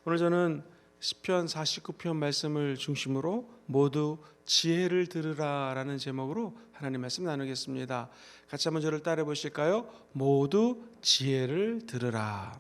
오늘 저는 시편 49편 말씀을 중심으로 모두 지혜를 들으라라는 제목으로 하나님 말씀 나누겠습니다. 같이 한번 저를 따라해 보실까요? 모두 지혜를 들으라.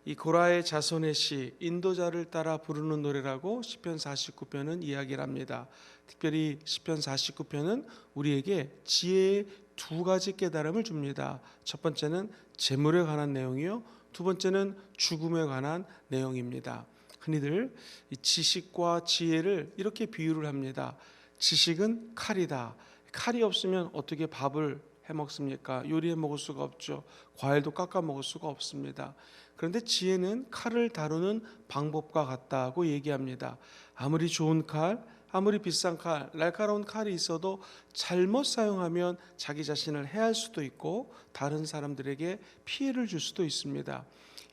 이 고라의 자손의 시, 인도자를 따라 부르는 노래라고 시편 49편은 이야기를 합니다. 특별히 시편 49편은 우리에게 지혜의 두 가지 깨달음을 줍니다. 첫 번째는 재물에 관한 내용이요, 두 번째는 죽음에 관한 내용입니다. 흔히들 이 지식과 지혜를 이렇게 비유를 합니다. 지식은 칼이다. 칼이 없으면 어떻게 밥을 해 먹습니까? 요리해 먹을 수가 없죠. 과일도 깎아 먹을 수가 없습니다. 그런데 지혜는 칼을 다루는 방법과 같다고 얘기합니다. 아무리 좋은 칼, 아무리 비싼 칼, 날카로운 칼이 있어도 잘못 사용하면 자기 자신을 해할 수도 있고 다른 사람들에게 피해를 줄 수도 있습니다.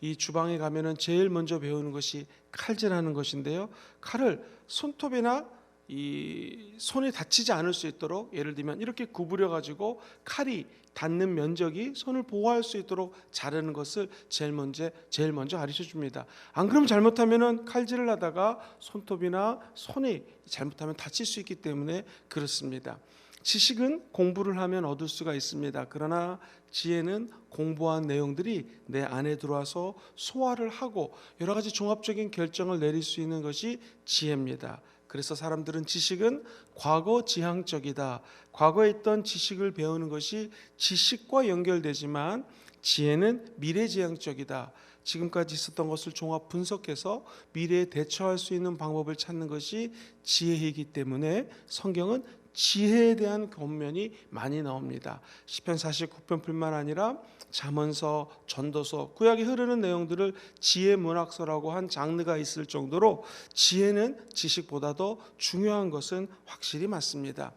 이 주방에 가면은 제일 먼저 배우는 것이 칼질하는 것인데요. 칼을 손톱이나 이 손이 다치지 않을 수 있도록, 예를 들면 이렇게 구부려 가지고 칼이 닿는 면적이 손을 보호할 수 있도록 자르는 것을 제일 먼저 가르쳐 줍니다. 안 그러면 잘못하면은 칼질을 하다가 손톱이나 손이 잘못하면 다칠 수 있기 때문에 그렇습니다. 지식은 공부를 하면 얻을 수가 있습니다. 그러나 지혜는 공부한 내용들이 내 안에 들어와서 소화를 하고 여러 가지 종합적인 결정을 내릴 수 있는 것이 지혜입니다. 그래서 사람들은 지식은 과거 지향적이다. 과거에 있던 지식을 배우는 것이 지식과 연결되지만 지혜는 미래 지향적이다. 지금까지 있었던 것을 종합 분석해서 미래에 대처할 수 있는 방법을 찾는 것이 지혜이기 때문에 성경은 지혜에 대한 권면이 많이 나옵니다. 시편 49편뿐만 아니라 잠언서, 전도서, 구약에 흐르는 내용들을 지혜 문학서라고 한 장르가 있을 정도로 지혜는 지식보다도 중요한 것은 확실히 맞습니다.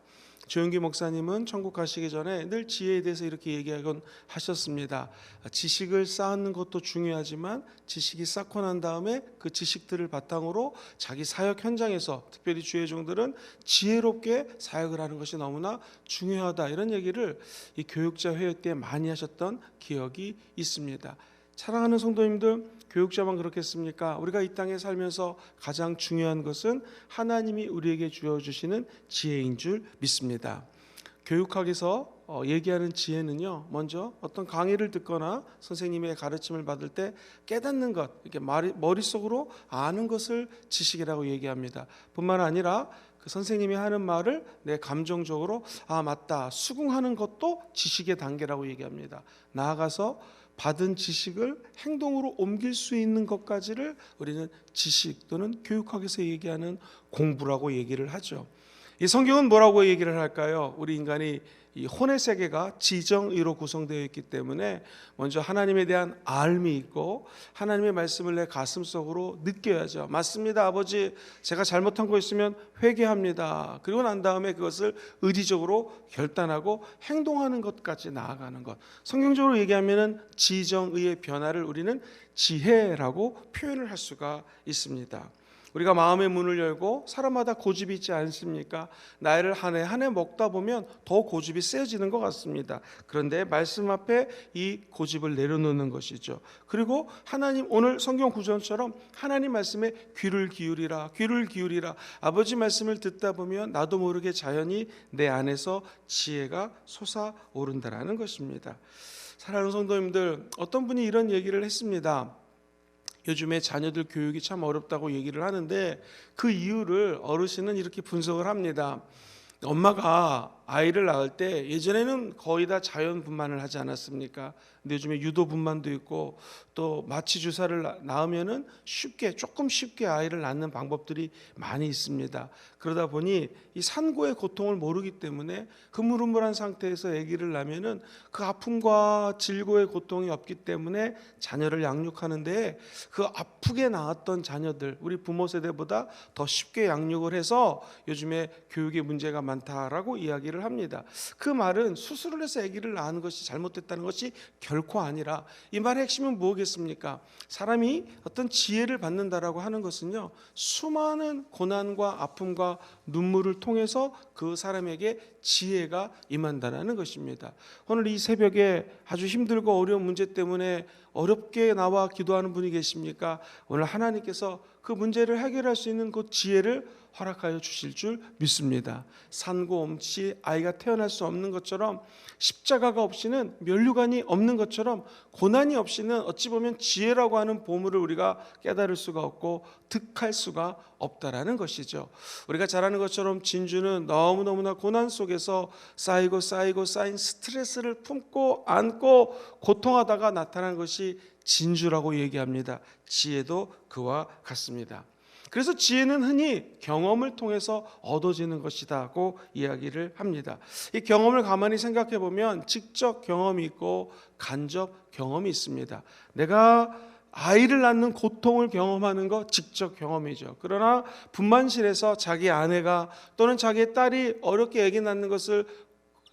조영기 목사님은 천국 가시기 전에 늘 지혜에 대해서 이렇게 얘기하곤 하셨습니다. 지식을 쌓는 것도 중요하지만 지식이 쌓고 난 다음에 그 지식들을 바탕으로 자기 사역 현장에서, 특별히 주의 종들은 지혜롭게 사역을 하는 것이 너무나 중요하다, 이런 얘기를 이 교육자 회의 때 많이 하셨던 기억이 있습니다. 사랑하는 성도님들, 교육자만 그렇겠습니까? 우리가 이 땅에 살면서 가장 중요한 것은 하나님이 우리에게 주어주시는 지혜인 줄 믿습니다. 교육학에서 얘기하는 지혜는요, 먼저 어떤 강의를 듣거나 선생님의 가르침을 받을 때 깨닫는 것, 이렇게 머릿속으로 아는 것을 지식이라고 얘기합니다. 뿐만 아니라 그 선생님이 하는 말을 내 감정적으로 맞다, 수긍하는 것도 지식의 단계라고 얘기합니다. 나아가서 받은 지식을 행동으로 옮길 수 있는 것까지를 우리는 지식 또는 교육학에서 얘기하는 공부라고 얘기를 하죠. 이 성경은 뭐라고 얘기를 할까요? 우리 인간이 이 혼의 세계가 지정의로 구성되어 있기 때문에 먼저 하나님에 대한 알미 있고 하나님의 말씀을 내 가슴속으로 느껴야죠. 맞습니다, 아버지, 제가 잘못한 거 있으면 회개합니다. 그리고 난 다음에 그것을 의지적으로 결단하고 행동하는 것까지 나아가는 것. 성경적으로 얘기하면 지정의의 변화를 우리는 지혜라고 표현을 할 수가 있습니다. 우리가 마음의 문을 열고 사람마다 고집이 있지 않습니까? 나이를 한 해 먹다 보면 더 고집이 세지는 것 같습니다. 그런데 말씀 앞에 이 고집을 내려놓는 것이죠. 그리고 하나님, 오늘 성경 구절처럼 하나님 말씀에 귀를 기울이라, 귀를 기울이라. 아버지 말씀을 듣다 보면 나도 모르게 자연히 내 안에서 지혜가 솟아오른다라는 것입니다. 사랑하는 성도님들, 어떤 분이 이런 얘기를 했습니다. 요즘에 자녀들 교육이 참 어렵다고 얘기를 하는데 그 이유를 어르신은 이렇게 분석을 합니다. 엄마가 아이를 낳을 때 예전에는 거의 다 자연분만을 하지 않았습니까? 근데 요즘에 유도분만도 있고 또 마취 주사를 낳으면은 조금 쉽게 아이를 낳는 방법들이 많이 있습니다. 그러다 보니 이 산고의 고통을 모르기 때문에 흐물흐물한 상태에서 아기를 낳으면은 그 아픔과 질고의 고통이 없기 때문에 자녀를 양육하는데 그 아프게 낳았던 자녀들, 우리 부모 세대보다 더 쉽게 양육을 해서 요즘에 교육에 문제가 많다라고 이야기를 합니다. 그 말은 수술을 해서 아기를 낳은 것이 잘못됐다는 것이 결코 아니라, 이 말의 핵심은 무엇이겠습니까? 사람이 어떤 지혜를 받는다라고 하는 것은요, 수많은 고난과 아픔과 눈물을 통해서 그 사람에게 지혜가 임한다는 것입니다. 오늘 이 새벽에 아주 힘들고 어려운 문제 때문에 어렵게 나와 기도하는 분이 계십니까? 오늘 하나님께서 그 문제를 해결할 수 있는 그 지혜를 허락하여 주실 줄 믿습니다. 산고 없이 아이가 태어날 수 없는 것처럼, 십자가가 없이는 면류관이 없는 것처럼, 고난이 없이는 어찌 보면 지혜라고 하는 보물을 우리가 깨달을 수가 없고 득할 수가 없다라는 것이죠. 우리가 잘 아는 것처럼 진주는 너무너무나 고난 속에서 쌓이고 쌓인 스트레스를 품고 안고 고통하다가 나타난 것이 진주라고 얘기합니다. 지혜도 그와 같습니다. 그래서 지혜는 흔히 경험을 통해서 얻어지는 것이라고 이야기를 합니다. 이 경험을 가만히 생각해 보면 직접 경험이 있고 간접 경험이 있습니다. 내가 아이를 낳는 고통을 경험하는 거 직접 경험이죠. 그러나 분만실에서 자기 아내가 또는 자기 딸이 어렵게 아기 낳는 것을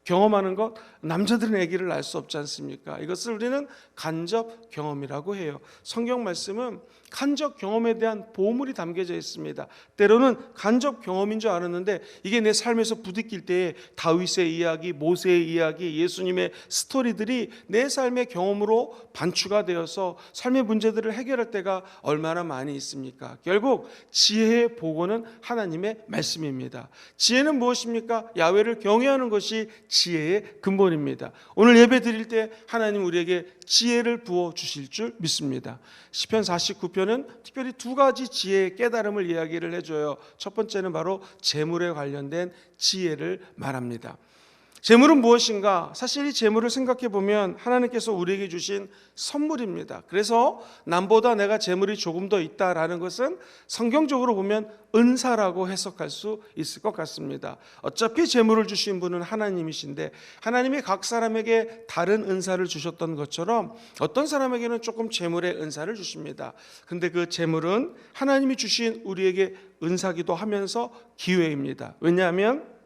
경험하는 것, 남자들은 아기를 낳을 수 없지 않습니까? 이것을 우리는 간접 경험이라고 해요. 성경 말씀은 간접 경험에 대한 보물이 담겨져 있습니다. 때로는 간접 경험인 줄 알았는데 이게 내 삶에서 부딪힐 때에 다윗의 이야기, 모세의 이야기, 예수님의 스토리들이 내 삶의 경험으로 반추가 되어서 삶의 문제들을 해결할 때가 얼마나 많이 있습니까? 결국 지혜의 보고는 하나님의 말씀입니다. 지혜는 무엇입니까? 야훼를 경외하는 것이 지혜의 근본입니다. 오늘 예배 드릴 때 하나님 우리에게 지혜를 부어 주실 줄 믿습니다. 시편 49편은 특별히 두 가지 지혜의 깨달음을 이야기를 해줘요. 첫 번째는 바로 재물에 관련된 지혜를 말합니다. 재물은 무엇인가? 사실 이 재물을 생각해 보면 하나님께서 우리에게 주신 선물입니다. 그래서 남보다 내가 재물이 조금 더 있다라는 것은 성경적으로 보면 은사라고 해석할 수 있을 것 같습니다. 어차피 재물을 주신 분은 하나님이신데 하나님이 각 사람에게 다른 은사를 주셨던 것처럼 어떤 사람에게는 조금 재물의 은사를 주십니다. 그런데 그 재물은 하나님이 주신 우리에게 은사기도 하면서 기회입니다. 왜냐하면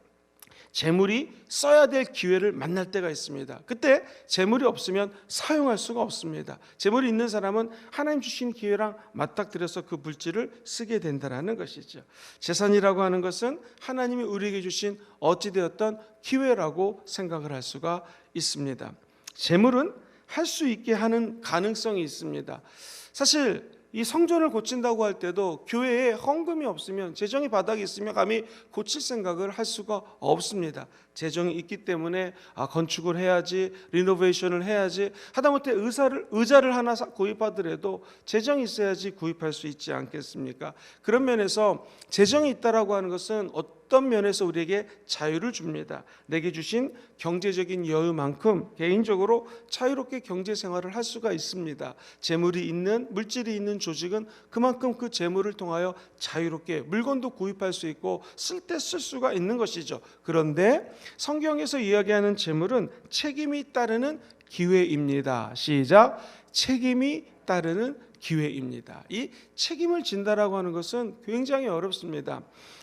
재물이 써야 될 기회를 만날 때가 있습니다. 그때 재물이 없으면 사용할 수가 없습니다. 재물이 있는 사람은 하나님 주신 기회랑 맞닥뜨려서 그 물질을 쓰게 된다는 것이죠. 재산이라고 하는 것은 하나님이 우리에게 주신 어찌되었던 기회라고 생각을 할 수가 있습니다. 재물은 할 수 있게 하는 가능성이 있습니다. 사실 이 성전을 고친다고 할 때도 교회에 헌금이 없으면, 재정이 바닥에 있으면 감히 고칠 생각을 할 수가 없습니다. 재정이 있기 때문에 건축을 해야지, 리노베이션을 해야지, 하다못해 의자를 하나 구입하더라도 재정이 있어야지 구입할 수 있지 않겠습니까? 그런 면에서 재정이 있다라고 하는 것은 어떤 면에서 우리에게 자유를 줍니다. 내게 주신 경제적인 여유만큼 개인적으로 자유롭게 경제 생활을 할 수가 있습니다. 재물이 있는, 물질이 있는 조직은 그만큼 그 재물을 통하여 자유롭게 물건도 구입할 수 있고 쓸 때 쓸 수가 있는 것이죠. 그런데 성경에서 이야기하는 재물은 책임이 따르는 기회입니다. 시작. 책임이 따르는 기회입니다. 이 책임을 진다라고 하는 것은 굉장히 어렵습니다.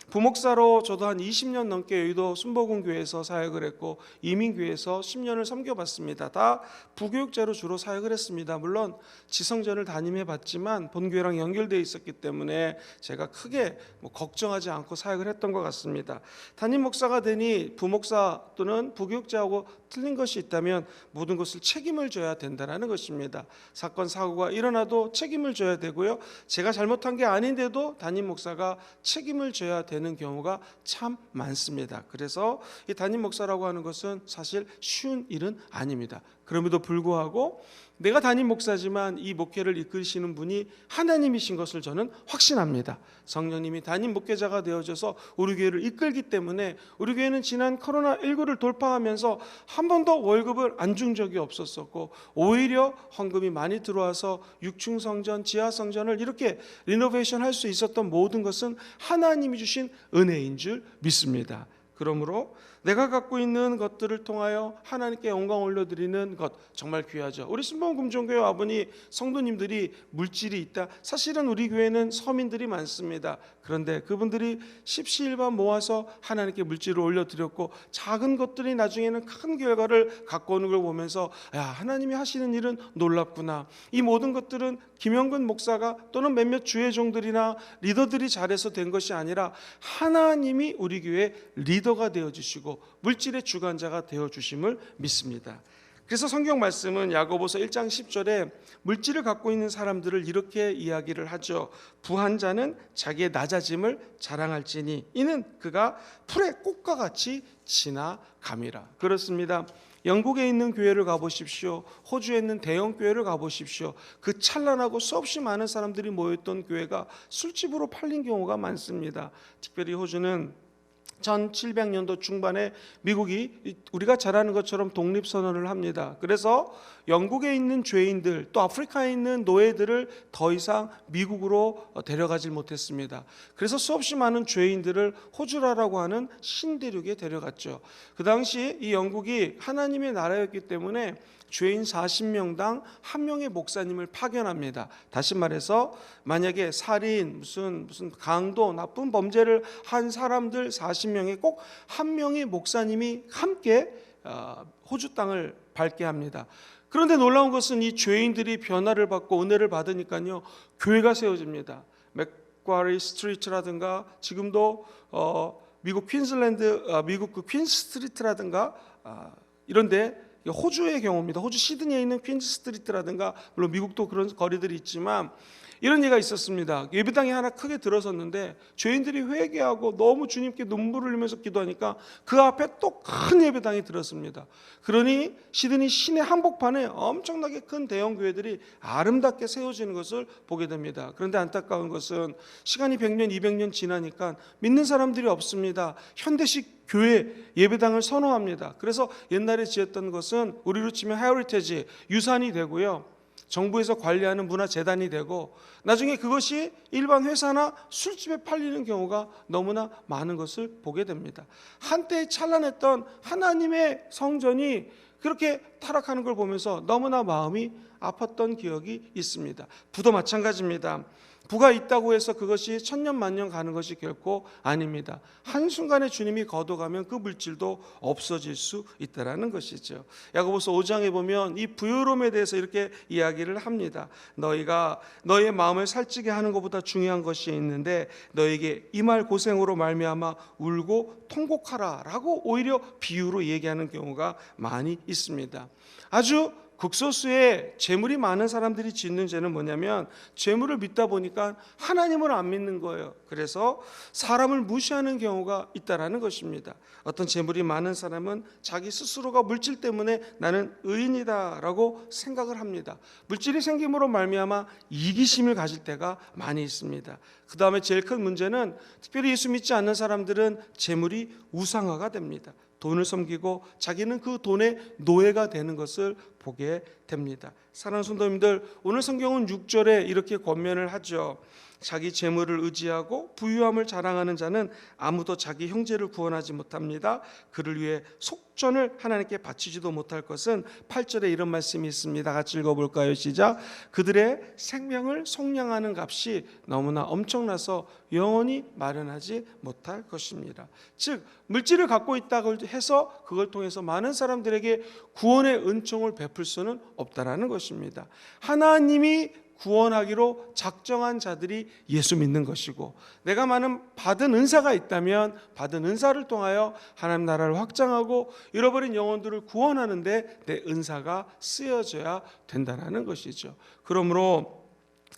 부목사로 저도 한 20년 넘게 여의도 순복음교회에서 사역을 했고 이민교회에서 10년을 섬겨봤습니다. 다 부교육자로 주로 사역을 했습니다. 물론 지성전을 담임해봤지만 본교회랑 연결되어 있었기 때문에 제가 크게 걱정하지 않고 사역을 했던 것 같습니다. 담임 목사가 되니 부목사 또는 부교육자하고 틀린 것이 있다면 모든 것을 책임을 져야 된다는 것입니다. 사건 사고가 일어나도 책임을 져야 되고요, 제가 잘못한 게 아닌데도 담임 목사가 책임을 져야 되는 경우가 참 많습니다. 그래서 이 담임 목사라고 하는 것은 사실 쉬운 일은 아닙니다. 그럼에도 불구하고 내가 담임 목사지만 이 목회를 이끌시는 분이 하나님이신 것을 저는 확신합니다. 성령님이 담임 목회자가 되어져서 우리 교회를 이끌기 때문에 우리 교회는 지난 코로나19를 돌파하면서 한 번도 월급을 안 준 적이 없었었고 오히려 헌금이 많이 들어와서 6층 성전, 지하 성전을 이렇게 리노베이션 할 수 있었던 모든 것은 하나님이 주신 은혜인 줄 믿습니다. 그러므로 내가 갖고 있는 것들을 통하여 하나님께 영광 올려드리는 것 정말 귀하죠. 우리 순복음금종교회 아버니 성도님들이 물질이 있다. 사실은 우리 교회는 서민들이 많습니다. 그런데 그분들이 십시일반 모아서 하나님께 물질을 올려드렸고 작은 것들이 나중에는 큰 결과를 갖고 오는 걸 보면서 야, 하나님이 하시는 일은 놀랍구나. 이 모든 것들은 김영근 목사가 또는 몇몇 주회종들이나 리더들이 잘해서 된 것이 아니라 하나님이 우리 교회 리더가 되어주시고 물질의 주관자가 되어주심을 믿습니다. 그래서 성경 말씀은 야고보서 1장 10절에 물질을 갖고 있는 사람들을 이렇게 이야기를 하죠. 부한 자는 자기의 낮아짐을 자랑할지니 이는 그가 풀의 꽃과 같이 지나감이라. 그렇습니다. 영국에 있는 교회를 가보십시오. 호주에 있는 대형 교회를 가보십시오. 그 찬란하고 수없이 많은 사람들이 모였던 교회가 술집으로 팔린 경우가 많습니다. 특별히 호주는 1700년도 중반에 미국이 우리가 잘 아는 것처럼 독립선언을 합니다. 그래서 영국에 있는 죄인들 또 아프리카에 있는 노예들을 더 이상 미국으로 데려가질 못했습니다. 그래서 수없이 많은 죄인들을 호주라라고 하는 신대륙에 데려갔죠. 그 당시 이 영국이 하나님의 나라였기 때문에 죄인 40명당 한 명의 목사님을 파견합니다. 다시 말해서 만약에 살인, 무슨 강도, 나쁜 범죄를 한 사람들 40명에 꼭 한 명의 목사님이 함께 호주 땅을 밟게 합니다. 그런데 놀라운 것은 이 죄인들이 변화를 받고 은혜를 받으니까요, 교회가 세워집니다. 맥과리 스트리트라든가 지금도 미국 퀸즐랜드, 미국 그 퀸 스트리트라든가 이런데 호주의 경우입니다. 호주 시드니에 있는 퀸즈 스트리트라든가 물론 미국도 그런 거리들이 있지만 이런 예가 있었습니다. 예배당이 하나 크게 들어섰는데 죄인들이 회개하고 너무 주님께 눈물을 흘리면서 기도하니까 그 앞에 또 큰 예배당이 들었습니다. 그러니 시드니 시내 한복판에 엄청나게 큰 대형 교회들이 아름답게 세워지는 것을 보게 됩니다. 그런데 안타까운 것은 시간이 100년, 200년 지나니까 믿는 사람들이 없습니다. 현대식 교회 예배당을 선호합니다. 그래서 옛날에 지었던 것은 우리로 치면 헤리티지 유산이 되고요, 정부에서 관리하는 문화재단이 되고 나중에 그것이 일반 회사나 술집에 팔리는 경우가 너무나 많은 것을 보게 됩니다. 한때 찬란했던 하나님의 성전이 그렇게 타락하는 걸 보면서 너무나 마음이 아팠던 기억이 있습니다. 부도 마찬가지입니다. 부가 있다고 해서 그것이 천년 만년 가는 것이 결코 아닙니다. 한순간에 주님이 걷어가면 그 물질도 없어질 수 있다는 것이죠. 야고보서 5장에 보면 이 부요로움에 대해서 이렇게 이야기를 합니다. 너희가 너희의 마음을 살찌게 하는 것보다 중요한 것이 있는데 너에게 이 말 고생으로 말미암아 울고 통곡하라 라고 오히려 비유로 얘기하는 경우가 많이 있습니다. 아주 극소수의 재물이 많은 사람들이 짓는 죄는 뭐냐면 재물을 믿다 보니까 하나님을 안 믿는 거예요. 그래서 사람을 무시하는 경우가 있다라는 것입니다. 어떤 재물이 많은 사람은 자기 스스로가 물질 때문에 나는 의인이다라고 생각을 합니다. 물질이 생김으로 말미암아 이기심을 가질 때가 많이 있습니다. 그 다음에 제일 큰 문제는 특별히 예수 믿지 않는 사람들은 재물이 우상화가 됩니다. 돈을 섬기고 자기는 그 돈의 노예가 되는 것을 보게 됩니다. 사랑하는 성도님들, 오늘 성경은 6절에 이렇게 권면을 하죠. 자기 재물을 의지하고 부유함을 자랑하는 자는 아무도 자기 형제를 구원하지 못합니다. 그를 위해 속전을 하나님께 바치지도 못할 것은 8절에 이런 말씀이 있습니다. 같이 읽어볼까요? 시작. 그들의 생명을 속량하는 값이 너무나 엄청나서 영원히 마련하지 못할 것입니다. 즉 물질을 갖고 있다고 해서 그걸 통해서 많은 사람들에게 구원의 은총을 베풀 수는 없다라는 것입니다. 하나님이 구원하기로 작정한 자들이 예수 믿는 것이고, 내가 많은 받은 은사가 있다면 받은 은사를 통하여 하나님 나라를 확장하고 잃어버린 영혼들을 구원하는데 내 은사가 쓰여져야 된다는 것이죠. 그러므로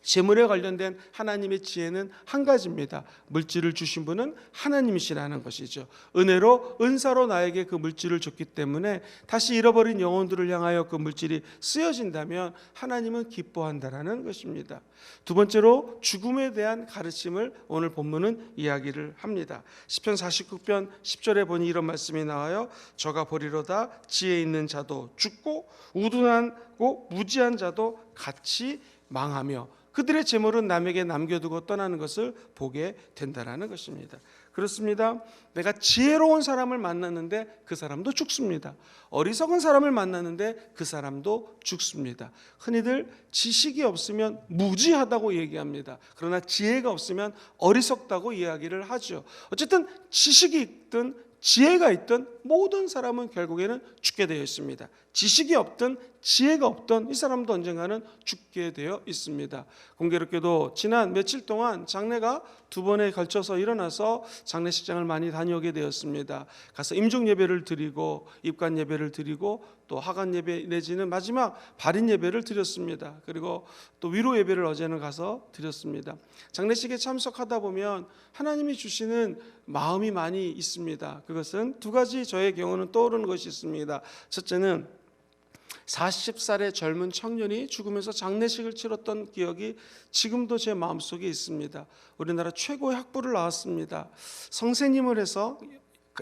재물에 관련된 하나님의 지혜는 한 가지입니다. 물질을 주신 분은 하나님이시라는 것이죠. 은혜로 은사로 나에게 그 물질을 줬기 때문에 다시 잃어버린 영혼들을 향하여 그 물질이 쓰여진다면 하나님은 기뻐한다라는 것입니다. 두 번째로 죽음에 대한 가르침을 오늘 본문은 이야기를 합니다. 시편 49편 10절에 보니 이런 말씀이 나와요. 저가 보리로다 지혜 있는 자도 죽고 우둔하고 무지한 자도 같이 망하며 그들의 재물은 남에게 남겨두고 떠나는 것을 보게 된다는 것입니다. 그렇습니다. 내가 지혜로운 사람을 만났는데 그 사람도 죽습니다. 어리석은 사람을 만났는데 그 사람도 죽습니다. 흔히들 지식이 없으면 무지하다고 얘기합니다. 그러나 지혜가 없으면 어리석다고 이야기를 하죠. 어쨌든 지식이 있든 지혜가 있든 모든 사람은 결국에는 죽게 되어 있습니다. 지식이 없든 지혜가 없든 이 사람도 언젠가는 죽게 되어 있습니다. 공교롭게도 지난 며칠 동안 장례가 2번에 걸쳐서 일어나서 장례식장을 많이 다녀오게 되었습니다. 가서 임종 예배를 드리고 입관 예배를 드리고 또 하간 예배 내지는 마지막 발인 예배를 드렸습니다. 그리고 또 위로 예배를 어제는 가서 드렸습니다. 장례식에 참석하다 보면 하나님이 주시는 마음이 많이 있습니다. 그것은 2가지 저의 경우는 떠오르는 것이 있습니다. 첫째는 40살의 젊은 청년이 죽으면서 장례식을 치렀던 기억이 지금도 제 마음속에 있습니다. 우리나라 최고의 학부를 나왔습니다. 선생님을 해서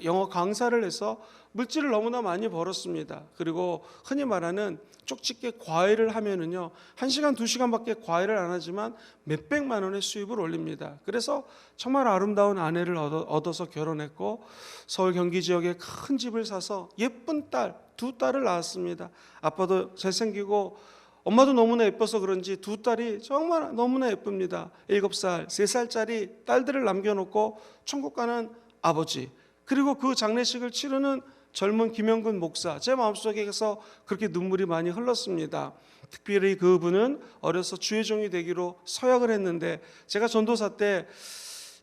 영어 강사를 해서 물질을 너무나 많이 벌었습니다. 그리고 흔히 말하는 쪽집게 과외를 하면은요 1시간 2시간밖에 과외를 안 하지만 몇백만 원의 수입을 올립니다. 그래서 정말 아름다운 아내를 얻어서 결혼했고 서울 경기 지역에 큰 집을 사서 예쁜 딸 2딸을 낳았습니다. 아빠도 잘생기고 엄마도 너무나 예뻐서 그런지 2딸이 정말 너무나 예쁩니다. 7살, 3살짜리 딸들을 남겨놓고 천국 가는 아버지, 그리고 그 장례식을 치르는 젊은 김영근 목사, 제 마음속에서 그렇게 눈물이 많이 흘렀습니다. 특별히 그분은 어려서 주의 종이 되기로 서약을 했는데 제가 전도사 때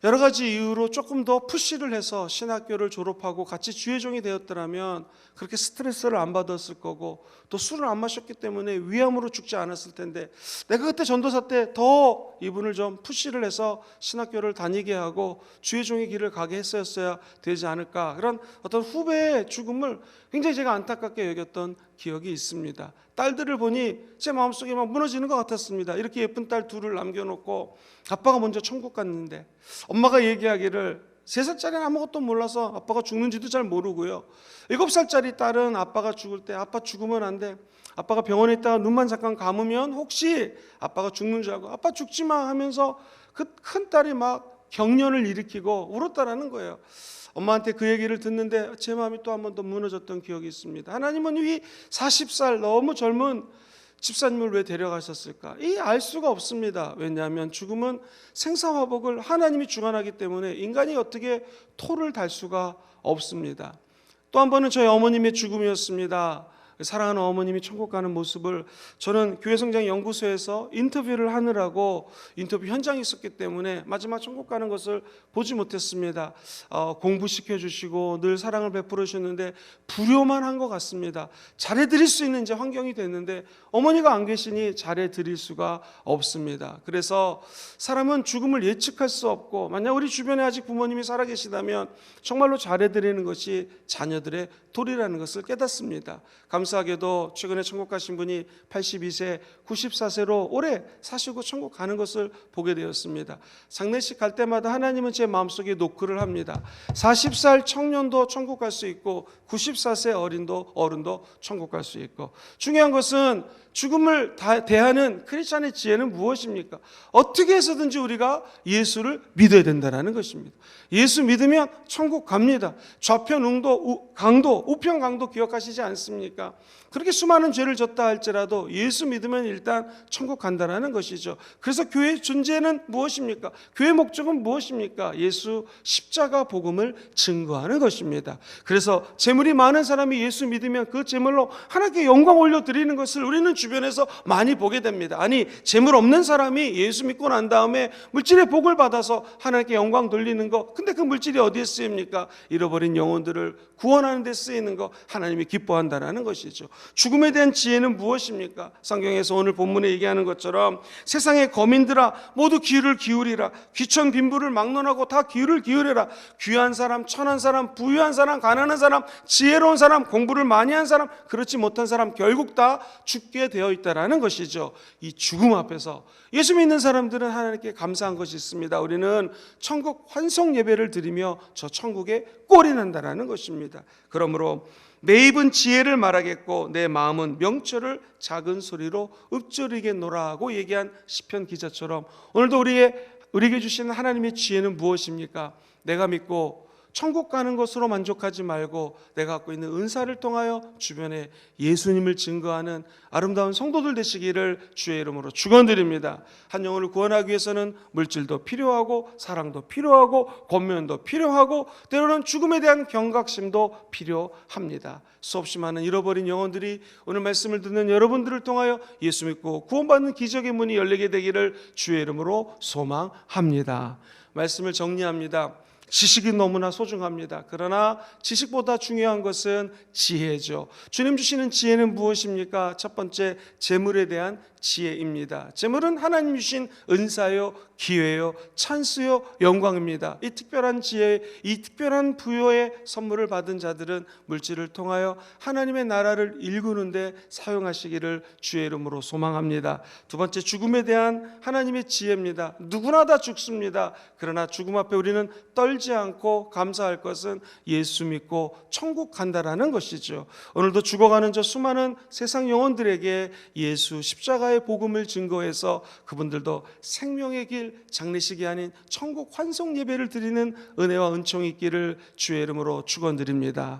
여러 가지 이유로 조금 더 푸시를 해서 신학교를 졸업하고 같이 주의 종이 되었더라면 그렇게 스트레스를 안 받았을 거고 또 술을 안 마셨기 때문에 위암으로 죽지 않았을 텐데 내가 그때 전도사 때 더 이분을 좀 푸시를 해서 신학교를 다니게 하고 주의 종의 길을 가게 했어야 되지 않을까, 그런 어떤 후배의 죽음을 굉장히 제가 안타깝게 여겼던 기억이 있습니다. 딸들을 보니 제 마음속에 막 무너지는 것 같았습니다. 이렇게 예쁜 딸 2을 남겨놓고 아빠가 먼저 천국 갔는데 엄마가 얘기하기를 3살짜리는 아무것도 몰라서 아빠가 죽는지도 잘 모르고요. 7살짜리 딸은 아빠가 죽을 때 아빠 죽으면 안 돼, 아빠가 병원에 있다가 눈만 잠깐 감으면 혹시 아빠가 죽는 줄 알고 아빠 죽지 마 하면서 그 큰 딸이 막 경련을 일으키고 울었다라는 거예요. 엄마한테 그 얘기를 듣는데 제 마음이 또 한 번 더 무너졌던 기억이 있습니다. 하나님은 이 40살 너무 젊은 집사님을 왜 데려가셨을까? 이 알 수가 없습니다. 왜냐하면 죽음은 생사화복을 하나님이 주관하기 때문에 인간이 어떻게 토를 달 수가 없습니다. 또 한 번은 저희 어머님의 죽음이었습니다. 사랑하는 어머님이 천국 가는 모습을 저는 교회성장 연구소에서 인터뷰를 하느라고 인터뷰 현장에 있었기 때문에 마지막 천국 가는 것을 보지 못했습니다. 공부시켜 주시고 늘 사랑을 베풀어 주셨는데 불효만 한 것 같습니다. 잘해드릴 수 있는 이제 환경이 됐는데 어머니가 안 계시니 잘해드릴 수가 없습니다. 그래서 사람은 죽음을 예측할 수 없고 만약 우리 주변에 아직 부모님이 살아계시다면 정말로 잘해드리는 것이 자녀들의 도리라는 것을 깨닫습니다. 감사하게도 최근에 천국 가신 분이 82세, 94세로 오래 사시고 천국 가는 것을 보게 되었습니다. 장례식 갈 때마다 하나님은 제 마음속에 노크를 합니다. 40살 청년도 천국 갈 수 있고 94세 어른도 천국 갈 수 있고, 중요한 것은 죽음을 대하는 크리스찬의 지혜는 무엇입니까? 어떻게 해서든지 우리가 예수를 믿어야 된다는 것입니다. 예수 믿으면 천국 갑니다. 좌편 강도, 우편 강도 기억하시지 않습니까? 그렇게 수많은 죄를 졌다 할지라도 예수 믿으면 일단 천국 간다는 것이죠. 그래서 교회의 존재는 무엇입니까? 교회의 목적은 무엇입니까? 예수 십자가 복음을 증거하는 것입니다. 그래서 재물이 많은 사람이 예수 믿으면 그 재물로 하나님께 영광 올려드리는 것을 우리는 주변에서 많이 보게 됩니다. 아니, 재물 없는 사람이 예수 믿고 난 다음에 물질의 복을 받아서 하나님께 영광 돌리는 거, 근데 그 물질이 어디에 쓰입니까? 잃어버린 영혼들을 구원하는 데 쓰이는 거 하나님이 기뻐한다는 것이죠. 죽음에 대한 지혜는 무엇입니까? 성경에서 오늘 본문에 얘기하는 것처럼 세상의 거민들아 모두 귀를 기울이라. 귀천 빈부를 막론하고 다 귀를 기울여라. 귀한 사람, 천한 사람, 부유한 사람, 가난한 사람, 지혜로운 사람, 공부를 많이 한 사람, 그렇지 못한 사람 결국 다 죽게 되어 있다라는 것이죠. 이 죽음 앞에서 예수 믿는 사람들은 하나님께 감사한 것이 있습니다. 우리는 천국 환송 예배를 드리며 저 천국에 꼴이 난다라는 것입니다. 그러므로 내 입은 지혜를 말하겠고 내 마음은 명철을 작은 소리로 읊조리겠노라고 얘기한 시편 기자처럼 오늘도 우리에게 주시는 하나님의 지혜는 무엇입니까? 내가 믿고 천국 가는 것으로 만족하지 말고 내가 갖고 있는 은사를 통하여 주변에 예수님을 증거하는 아름다운 성도들 되시기를 주의 이름으로 축원드립니다. 한 영혼을 구원하기 위해서는 물질도 필요하고 사랑도 필요하고 권면도 필요하고 때로는 죽음에 대한 경각심도 필요합니다. 수없이 많은 잃어버린 영혼들이 오늘 말씀을 듣는 여러분들을 통하여 예수 믿고 구원받는 기적의 문이 열리게 되기를 주의 이름으로 소망합니다. 말씀을 정리합니다. 지식이 너무나 소중합니다. 그러나 지식보다 중요한 것은 지혜죠. 주님 주시는 지혜는 무엇입니까? 첫 번째, 재물에 대한 지혜입니다. 재물은 하나님 주신 은사요, 기회요, 찬스요, 영광입니다. 이 특별한 지혜, 이 특별한 부여의 선물을 받은 자들은 물질을 통하여 하나님의 나라를 일구는데 사용하시기를 주의 이름으로 소망합니다. 두 번째, 죽음에 대한 하나님의 지혜입니다. 누구나 다 죽습니다. 그러나 죽음 앞에 우리는 떨지 않고 감사할 것은 예수 믿고 천국 간다라는 것이죠. 오늘도 죽어가는 저 수많은 세상 영혼들에게 예수 십자가의 복음을 증거해서 그분들도 생명의 길, 장례식이 아닌 천국 환송 예배를 드리는 은혜와 은총이 있기를 주의 이름으로 축원드립니다.